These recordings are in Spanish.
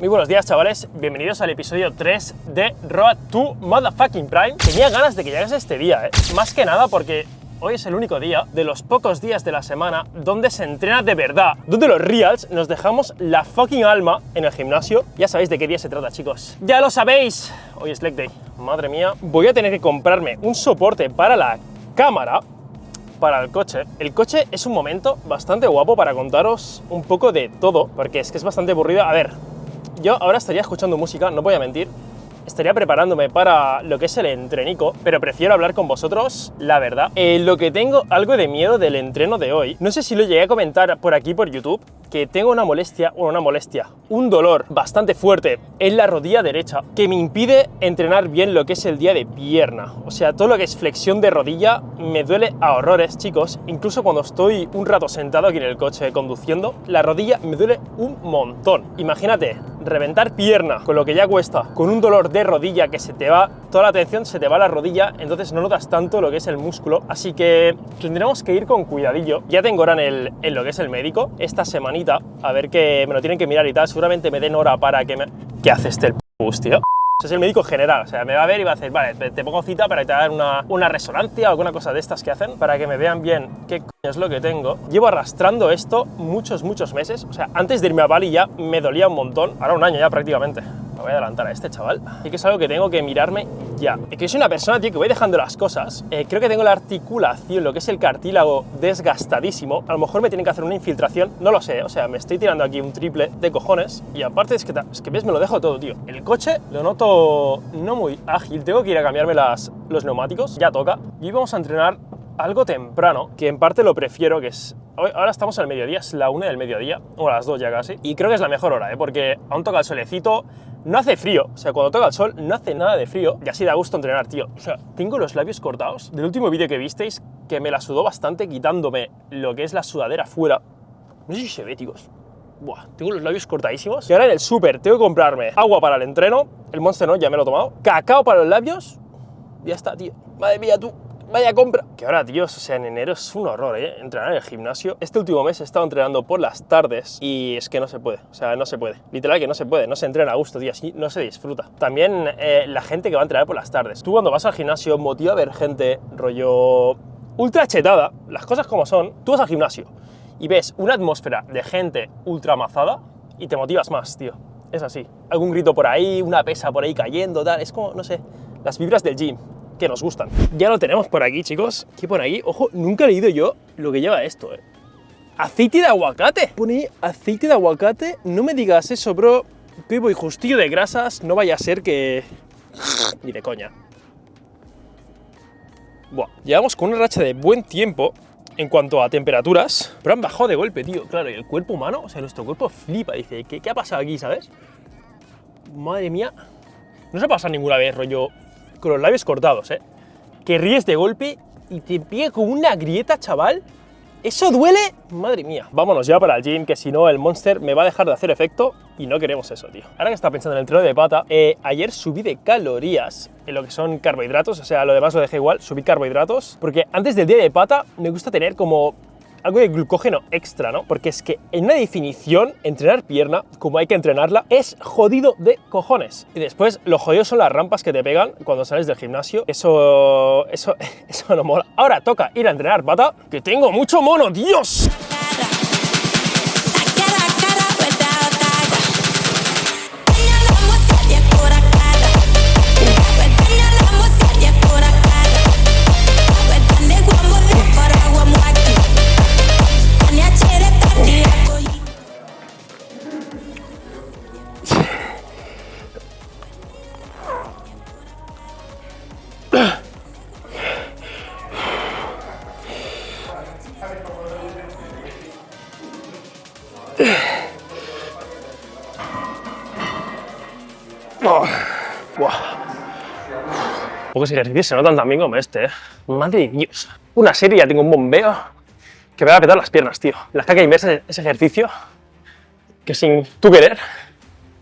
Muy buenos días, chavales, bienvenidos al episodio 3 de Road to Motherfucking Prime. Tenía ganas de que llegase este día, más que nada porque hoy es el único día de los pocos días de la semana donde se entrena de verdad, donde los reals nos dejamos la fucking alma en el gimnasio. Ya sabéis de qué día se trata, chicos. ¡Ya lo sabéis! Hoy es leg day, madre mía. Voy a tener que comprarme un soporte para la cámara, para el coche. El coche es un momento bastante guapo para contaros un poco de todo, porque es que es bastante aburrido. A ver, yo ahora estaría escuchando música, no voy a mentir, estaría preparándome para lo que es el entrenico, pero prefiero hablar con vosotros la verdad. Lo que tengo algo de miedo del entreno de hoy, no sé si lo llegué a comentar por aquí por YouTube, que tengo un dolor bastante fuerte en la rodilla derecha que me impide entrenar bien lo que es el día de pierna. O sea, todo lo que es flexión de rodilla me duele a horrores, chicos. Incluso cuando estoy un rato sentado aquí en el coche conduciendo, la rodilla me duele un montón. Imagínate, reventar pierna con lo que ya cuesta, con un dolor de rodilla que se te va, toda la atención se te va a la rodilla, entonces no notas tanto lo que es el músculo, así que tendremos que ir con cuidadillo. Ya tengo hora en lo que es el médico esta semanita, a ver que me lo tienen que mirar y tal, seguramente me den hora para que me... ¿Qué hace este pus, tío? Es el médico general, o sea, me va a ver y va a decir, vale, te pongo cita para que te hagan una resonancia o alguna cosa de estas que hacen, para que me vean bien qué coño es lo que tengo. Llevo arrastrando esto muchos meses, o sea, antes de irme a Bali ya me dolía un montón, ahora un año ya prácticamente. Me voy a adelantar a este chaval, así que es algo que tengo que mirarme ya. Es que soy una persona, tío, que voy dejando las cosas. Creo que tengo la articulación, lo que es el cartílago, desgastadísimo. A lo mejor me tienen que hacer una infiltración, no lo sé, o sea, me estoy tirando aquí un triple de cojones. Y aparte es que ves, me lo dejo todo, tío. El coche lo noto no muy ágil, tengo que ir a cambiarme los neumáticos, ya toca. Y vamos a entrenar algo temprano, que en parte lo prefiero, que es... Ahora estamos al mediodía, es la 1 del mediodía, o a las 2 ya casi, y creo que es la mejor hora, porque aún toca el solecito, no hace frío, o sea, cuando toca el sol no hace nada de frío, y así da gusto entrenar, tío. O sea, tengo los labios cortados del último vídeo que visteis, que me la sudó bastante quitándome lo que es la sudadera fuera. No sé si se ve, chicos. Buah, tengo los labios cortadísimos. Y ahora en el súper tengo que comprarme agua para el entreno, el Monster no, ya me lo he tomado, cacao para los labios, ya está, tío. Madre mía, tú. Vaya compra. Que ahora, tíos, o sea, en enero es un horror, entrenar en el gimnasio. Este último mes he estado entrenando por las tardes y es que no se puede, o sea, no se puede. Literal que no se puede, no se entrena a gusto, tío, así no se disfruta. También la gente que va a entrenar por las tardes. Tú cuando vas al gimnasio motiva a ver gente rollo ultra chetada, las cosas como son. Tú vas al gimnasio y ves una atmósfera de gente ultra amazada y te motivas más, tío. Es así. Algún grito por ahí, una pesa por ahí cayendo, tal. Es como, no sé, las vibras del gym que nos gustan. Ya lo tenemos por aquí, chicos. ¿Qué pone aquí? Ojo, nunca he leído yo lo que lleva esto, ¡Aceite de aguacate! Pone ahí aceite de aguacate. No me digas eso, bro. Que hoy voy justillo de grasas. No vaya a ser que... Ni de coña. Buah. Llevamos con una racha de buen tiempo en cuanto a temperaturas, pero han bajado de golpe, tío. Claro, y el cuerpo humano, o sea, nuestro cuerpo flipa. Dice, ¿qué ha pasado aquí, sabes? Madre mía. No se ha pasado ninguna vez, rollo... con los labios cortados, que ríes de golpe y te pega con una grieta, chaval. ¿Eso duele? Madre mía. Vámonos ya para el gym, que si no el Monster me va a dejar de hacer efecto y no queremos eso, tío. Ahora que estaba pensando en el entreno de pata, ayer subí de calorías en lo que son carbohidratos, o sea, lo demás lo dejé igual, subí carbohidratos, porque antes del día de pata me gusta tener como algo de glucógeno extra, ¿no? Porque es que en una definición, entrenar pierna, como hay que entrenarla, es jodido de cojones. Y después, lo jodido son las rampas que te pegan cuando sales del gimnasio. Eso no mola. Ahora toca ir a entrenar pata, que tengo mucho mono, ¡Dios! Oh, buah. Pocos ejercicios se notan también como este, Madre de Dios. Una serie ya tengo un bombeo que me va a petar las piernas, tío. La caca inversa es ese ejercicio que sin tú querer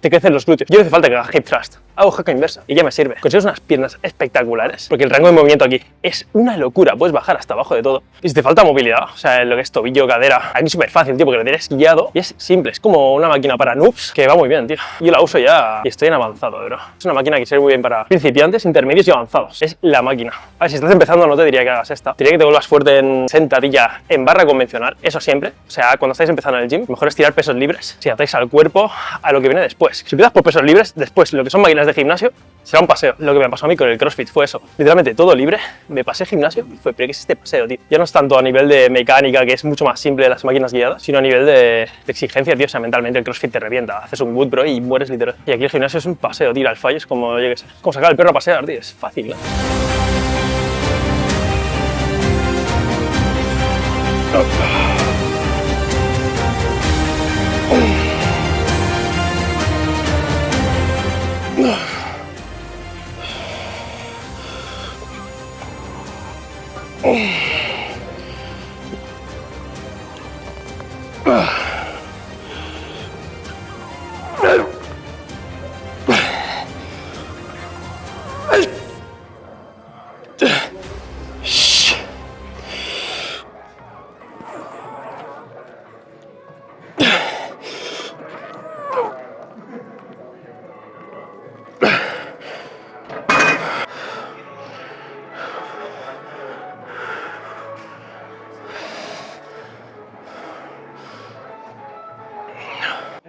te crecen los glúteos. Yo no hace falta que haga hip thrust, hago jaca inversa y ya me sirve. Consigues unas piernas espectaculares, porque el rango de movimiento aquí es una locura, puedes bajar hasta abajo de todo. Y si te falta movilidad, o sea, lo que es tobillo, cadera, aquí es súper fácil, tío, porque lo tienes guiado y es simple, es como una máquina para noobs que va muy bien, tío. Yo la uso ya y estoy en avanzado, bro. Es una máquina que sirve muy bien para principiantes, intermedios y avanzados. Es la máquina. A ver, si estás empezando no te diría que hagas esta. Diría que te vuelvas fuerte en sentadilla en barra convencional, eso siempre. O sea, cuando estáis empezando en el gym, mejor es tirar pesos libres si atáis al cuerpo a lo que viene después. Si empiezas por pesos libres, después lo que son máquinas de gimnasio será un paseo. Lo que me pasó a mí con el CrossFit fue eso. Literalmente todo libre, me pasé gimnasio y fue, pero ¿qué es este paseo, tío? Ya no es tanto a nivel de mecánica, que es mucho más simple de las máquinas guiadas, sino a nivel de exigencia, tío. O sea, mentalmente el CrossFit te revienta. Haces un wood, bro, y mueres literal. Y aquí el gimnasio es un paseo, tío. Al fallo es como, yo qué sé, como sacar al perro a pasear, tío. Es fácil, ¿no?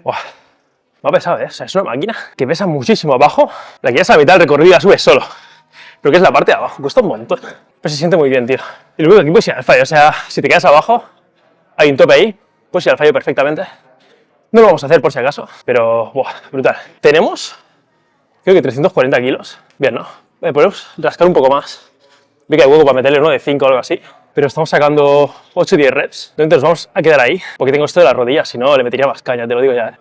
Buah, me ha pesado, ¿eh? O sea, es una máquina que pesa muchísimo abajo. La que ya es a la mitad del recorrido la subes solo. Pero que es la parte de abajo, cuesta un montón. Pero se siente muy bien, tío. Y luego aquí puedes ir al fallo. O sea, si te quedas abajo, hay un tope ahí, puedes ir al fallo perfectamente. No lo vamos a hacer por si acaso, pero buah, brutal. Tenemos, creo que 340 kilos. Bien, ¿no? Podemos rascar un poco más. Vi que hay hueco para meterle uno de 5 o algo así. Pero estamos sacando 8 o 10 reps. Entonces nos vamos a quedar ahí, porque tengo esto de las rodillas, si no le metería más caña, te lo digo ya.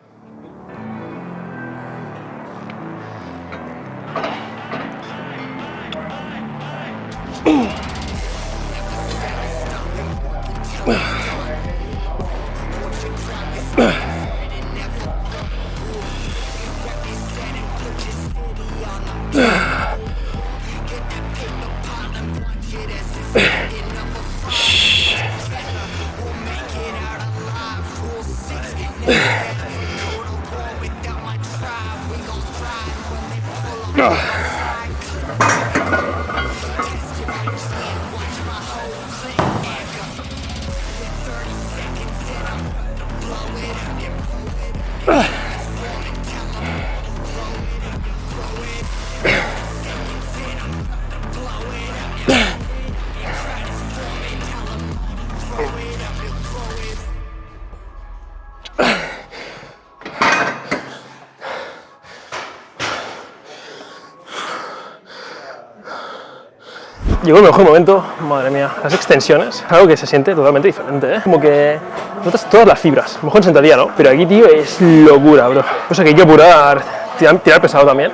Llegó el mejor momento, madre mía, las extensiones, algo que se siente totalmente diferente, ¿eh? Como que notas todas las fibras, mejor en sentadilla, ¿no? Pero aquí, tío, es locura, bro. O sea que hay que apurar, tirar pesado también,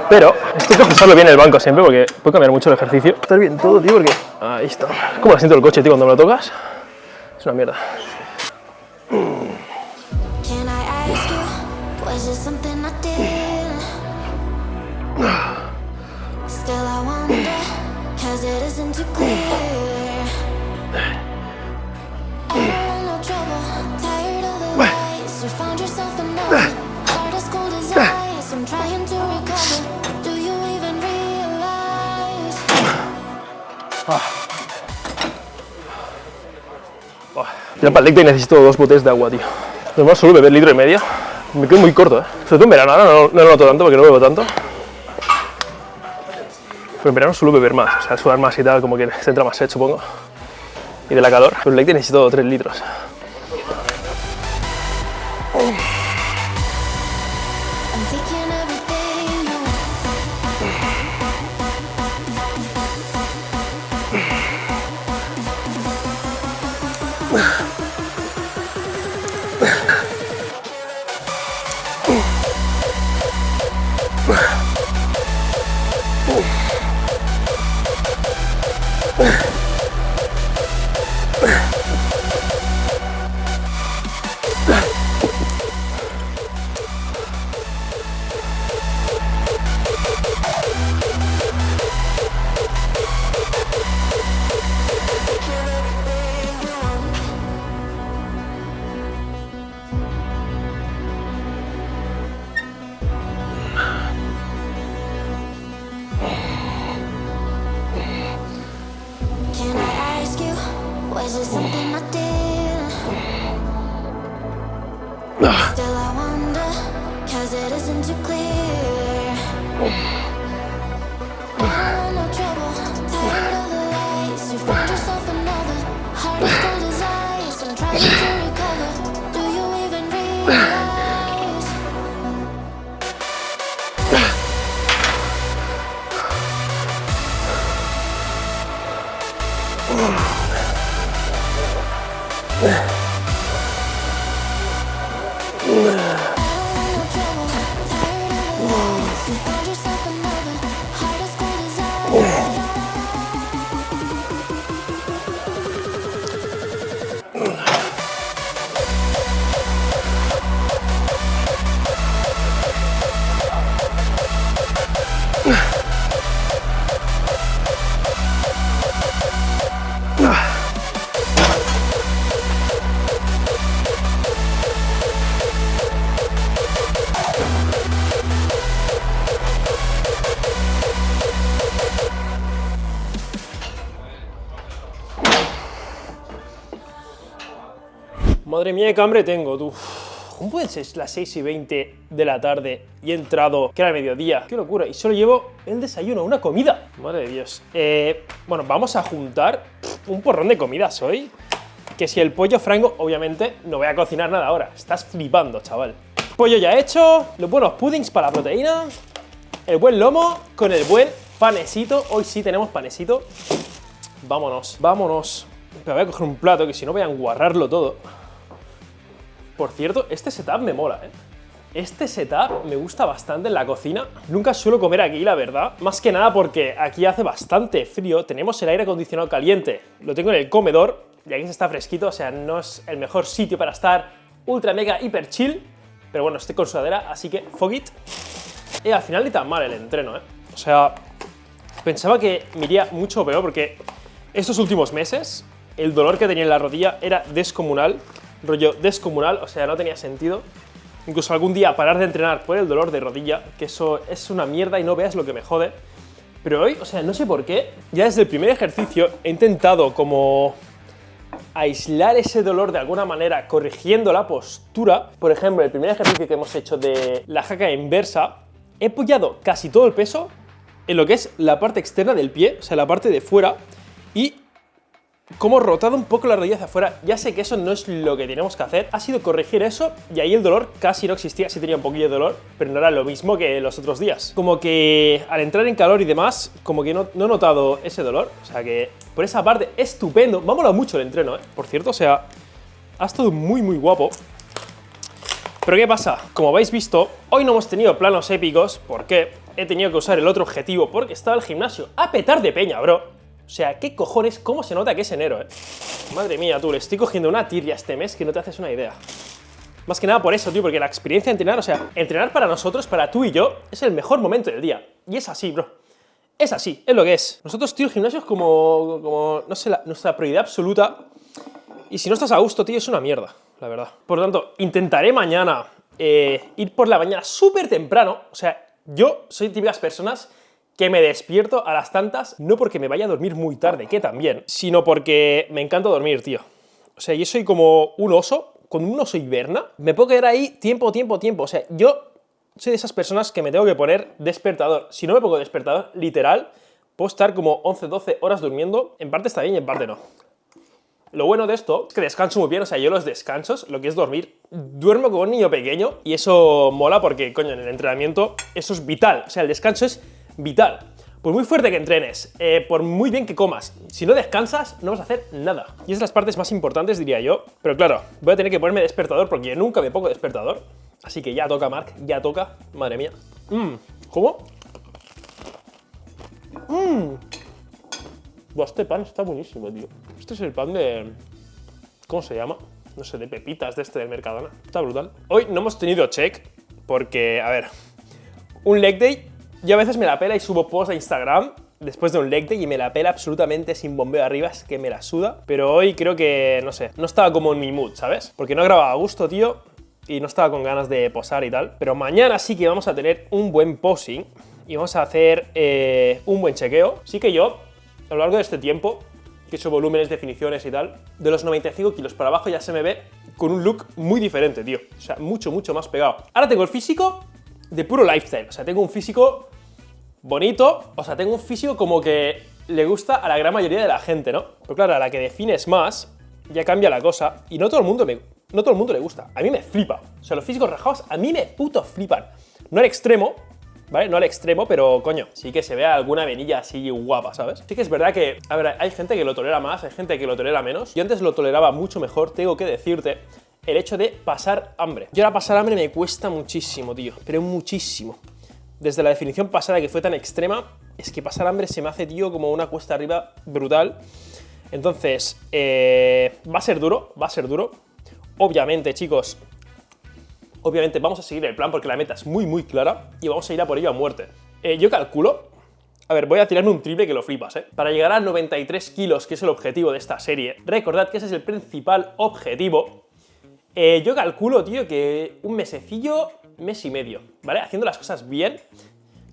pero esto hay que ajustarlo bien el banco siempre porque puede cambiar mucho el ejercicio. Estar bien todo, tío, porque ahí está. ¿Cómo asiento el coche, tío, cuando me lo tocas? Es una mierda. Ya para el leg day necesito 2 botes de agua, tío. Normal solo beber 1,5 litros. Me quedo muy corto, ¿eh? Sobre todo en verano, ahora no lo noto tanto porque no bebo tanto. Pero en verano suelo beber más, o sea, sudar más y tal, como que se entra más sed, supongo. Y de la calor. Pero el leg day necesito 3 litros. Was it something I did? Still I wonder, 'cause it isn't too clear. I don't want no trouble, tired of the lies. You found yourself another, heart as cold as ice. I'm trying to recover, do you even realize? Madre mía, qué hambre tengo, tú. ¿Cómo pueden ser las 6:20 de la tarde y he entrado, que era mediodía? ¡Qué locura! Y solo llevo el desayuno, una comida. Madre de Dios. Bueno, vamos a juntar un porrón de comidas hoy. Que si el pollo frango, obviamente, no voy a cocinar nada ahora. Estás flipando, chaval. Pollo ya hecho, los buenos puddings para la proteína, el buen lomo con el buen panecito. Hoy sí tenemos panecito. Vámonos, vámonos. Pero voy a coger un plato, que si no voy a enguarrarlo todo. Por cierto, este setup me mola, ¿eh? Este setup me gusta bastante en la cocina. Nunca suelo comer aquí, la verdad. Más que nada porque aquí hace bastante frío. Tenemos el aire acondicionado caliente. Lo tengo en el comedor y aquí se está fresquito. O sea, no es el mejor sitio para estar ultra mega hiper chill. Pero bueno, estoy con sudadera, así que fuck it. Y al final ni tan mal el entreno, ¿eh? O sea, pensaba que me iría mucho peor porque estos últimos meses el dolor que tenía en la rodilla era descomunal. Rollo descomunal, o sea, no tenía sentido. Incluso algún día parar de entrenar por el dolor de rodilla, que eso es una mierda y no veas lo que me jode. Pero hoy, o sea, no sé por qué, ya desde el primer ejercicio he intentado como aislar ese dolor de alguna manera, corrigiendo la postura. Por ejemplo, el primer ejercicio que hemos hecho de la jaca inversa, he apoyado casi todo el peso en lo que es la parte externa del pie, o sea, la parte de fuera, y como rotado un poco la rodilla hacia afuera. Ya sé que eso no es lo que tenemos que hacer. Ha sido corregir eso y ahí el dolor casi no existía. Sí tenía un poquillo de dolor, pero no era lo mismo que los otros días. Como que al entrar en calor y demás, como que no he notado ese dolor. O sea que por esa parte, estupendo. Me ha molado mucho el entreno, por cierto. O sea, ha estado muy, muy guapo. Pero ¿qué pasa? Como habéis visto, hoy no hemos tenido planos épicos. ¿Por qué? He tenido que usar el otro objetivo porque estaba el gimnasio a petar de peña, bro. O sea, ¿qué cojones? ¿Cómo se nota que es enero, eh? Madre mía, tú, le estoy cogiendo una tirria este mes que no te haces una idea. Más que nada por eso, tío, porque la experiencia de entrenar, o sea, entrenar para nosotros, para tú y yo, es el mejor momento del día. Y es así, bro. Es así, es lo que es. Nosotros, tío, el gimnasio es como no sé, nuestra prioridad absoluta. Y si no estás a gusto, tío, es una mierda, la verdad. Por lo tanto, intentaré mañana ir por la mañana súper temprano. O sea, yo soy típicas personas que me despierto a las tantas, no porque me vaya a dormir muy tarde, que también, sino porque me encanta dormir, tío. O sea, yo soy como un oso. Cuando un oso hiberna, me puedo quedar ahí tiempo. O sea, yo soy de esas personas que me tengo que poner despertador. Si no me pongo despertador, literal, puedo estar como 11, 12 horas durmiendo. En parte está bien y en parte no. Lo bueno de esto es que descanso muy bien. O sea, yo los descansos, lo que es dormir, duermo como un niño pequeño. Y eso mola porque, coño, en el entrenamiento eso es vital. O sea, el descanso es vital. Por muy fuerte que entrenes, por muy bien que comas, si no descansas, no vas a hacer nada. Y es de las partes más importantes, diría yo. Pero claro, voy a tener que ponerme despertador porque yo nunca me pongo despertador. Así que ya toca, Marc, ya toca. Madre mía. ¿Cómo? Buah, este pan está buenísimo, tío. Este es el pan de... ¿cómo se llama? No sé, de pepitas de este del Mercadona. Está brutal. Hoy no hemos tenido check porque, a ver, un leg day... Yo a veces me la pela y subo posts a Instagram después de un leg day y me la pela absolutamente sin bombeo arriba, es que me la suda. Pero hoy creo que, no sé, no estaba como en mi mood, ¿sabes? Porque no grababa a gusto, tío, y no estaba con ganas de posar y tal. Pero mañana sí que vamos a tener un buen posing y vamos a hacer un buen chequeo. Sí que yo, a lo largo de este tiempo, que he hecho volúmenes, definiciones y tal, de los 95 kilos para abajo ya se me ve con un look muy diferente, tío. O sea, mucho, mucho más pegado. Ahora tengo el físico de puro lifestyle. O sea, tengo un físico bonito. O sea, tengo un físico como que le gusta a la gran mayoría de la gente, ¿no? Pero claro, a la que defines más, ya cambia la cosa. Y no todo el mundo le gusta. A mí me flipa. O sea, los físicos rajados a mí me puto flipan. No al extremo, ¿vale? No al extremo, pero coño, sí que se vea alguna venilla así guapa, ¿sabes? Sí que es verdad que, a ver, hay gente que lo tolera más, hay gente que lo tolera menos. Yo antes lo toleraba mucho mejor, tengo que decirte, el hecho de pasar hambre. Yo ahora pasar hambre me cuesta muchísimo, tío, pero muchísimo. Desde la definición pasada que fue tan extrema, es que pasar hambre se me hace, tío, como una cuesta arriba brutal. Entonces, va a ser duro, va a ser duro. Obviamente, chicos, obviamente vamos a seguir el plan porque la meta es muy, muy clara y vamos a ir a por ello a muerte. Yo calculo, a ver, voy a tirarme un triple que lo flipas, ¿eh? Para llegar a 93 kilos, que es el objetivo de esta serie, recordad que ese es el principal objetivo. Yo calculo, tío, que un mesecillo, mes y medio, ¿vale? Haciendo las cosas bien.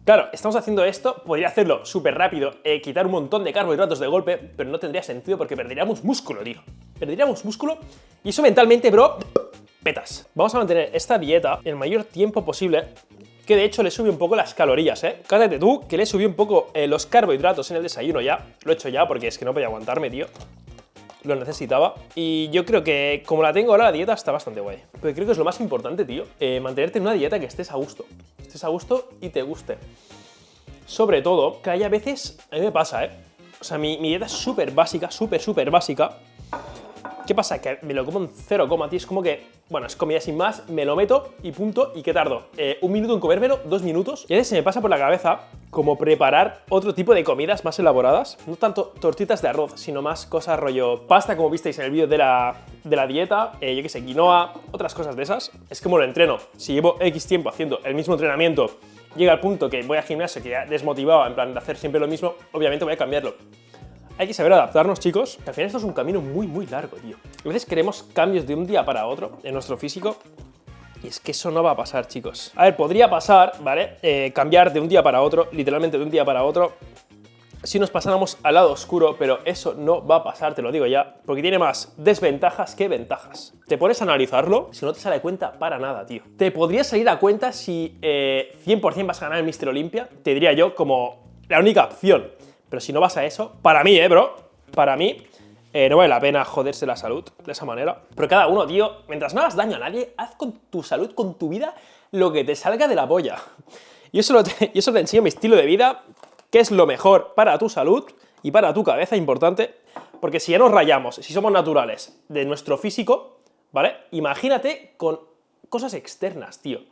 Claro, estamos haciendo esto, podría hacerlo súper rápido, quitar un montón de carbohidratos de golpe, pero no tendría sentido porque perderíamos músculo, tío. Perderíamos músculo y eso mentalmente, bro, petas. Vamos a mantener esta dieta el mayor tiempo posible, que de hecho le sube un poco las calorías, ¿eh? Cállate tú, que le subí un poco los carbohidratos en el desayuno ya. Lo he hecho ya porque es que no podía aguantarme, tío. Lo necesitaba. Y yo creo que, como la tengo ahora, la dieta está bastante guay. Pero creo que es lo más importante, tío. Mantenerte en una dieta que estés a gusto. Estés a gusto y te guste. Sobre todo, que haya veces... A mí me pasa, ¿eh? O sea, mi dieta es súper básica, súper básica. ¿Qué pasa? Que me lo como en 0, tío. Es como que, bueno, es comida sin más, me lo meto y punto. ¿Y qué tardo? ¿Un minuto en comérmelo? ¿2 minutos? Y a veces se me pasa por la cabeza como preparar otro tipo de comidas más elaboradas. No tanto tortitas de arroz, sino más cosas rollo pasta, como visteis en el vídeo de la dieta. Yo qué sé, quinoa, otras cosas de esas. Es como lo entreno. Si llevo X tiempo haciendo el mismo entrenamiento, llega al punto que voy al gimnasio, que ya desmotivado, en plan de hacer siempre lo mismo, obviamente voy a cambiarlo. Hay que saber adaptarnos, chicos, que al final esto es un camino muy, muy largo, tío. A veces queremos cambios de un día para otro en nuestro físico y es que eso no va a pasar, chicos. A ver, podría pasar, ¿vale? Cambiar de un día para otro, literalmente de un día para otro, si nos pasáramos al lado oscuro, pero eso no va a pasar, te lo digo ya, porque tiene más desventajas que ventajas. Te pones a analizarlo, si no te sale a cuenta para nada, tío. Te podría salir a cuenta si 100% vas a ganar el Mr. Olympia, te diría yo como la única opción. Pero si no vas a eso, para mí, bro, para mí, no vale la pena joderse la salud de esa manera. Pero cada uno, tío, mientras no hagas daño a nadie, haz con tu salud, con tu vida, lo que te salga de la polla. Y eso te enseño mi estilo de vida, que es lo mejor para tu salud y para tu cabeza, importante. Porque si ya nos rayamos, si somos naturales de nuestro físico, ¿vale? Imagínate con cosas externas, tío. O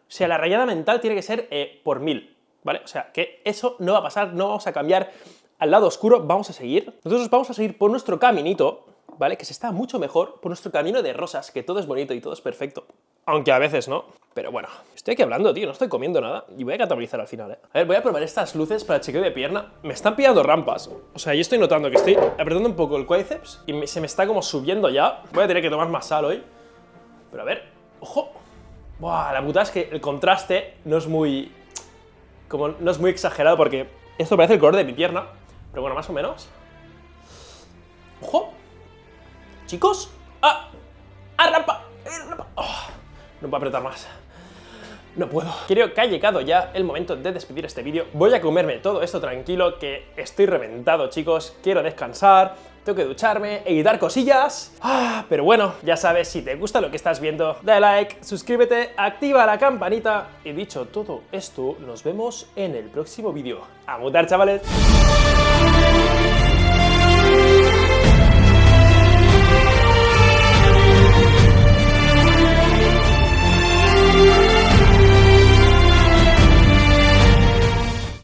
sea, la rayada mental tiene que ser por 1000. ¿Vale? O sea, que eso no va a pasar, no vamos a cambiar al lado oscuro, vamos a seguir. Nosotros vamos a seguir por nuestro caminito, ¿vale? Que se está mucho mejor, por nuestro camino de rosas, que todo es bonito y todo es perfecto. Aunque a veces no. Pero bueno, estoy aquí hablando, tío, no estoy comiendo nada y voy a catabolizar al final, ¿eh? A ver, voy a probar estas luces para el chequeo de pierna. Me están pillando rampas. O sea, yo estoy notando que estoy apretando un poco el cuádriceps y se me está como subiendo ya. Voy a tener que tomar más sal hoy. Pero a ver, ¡ojo! Buah, la puta es que el contraste no es muy exagerado porque esto parece el color de mi pierna, pero bueno, más o menos. ¡Ojo! Chicos, rampa. Oh, no puedo apretar más. No puedo. Creo que ha llegado ya el momento de despedir este vídeo. Voy a comerme todo esto tranquilo, que estoy reventado, chicos. Quiero descansar, tengo que ducharme, editar cosillas. Pero bueno, ya sabes, si te gusta lo que estás viendo, dale like, suscríbete, activa la campanita. Y dicho todo esto, nos vemos en el próximo vídeo. ¡A mutar, chavales!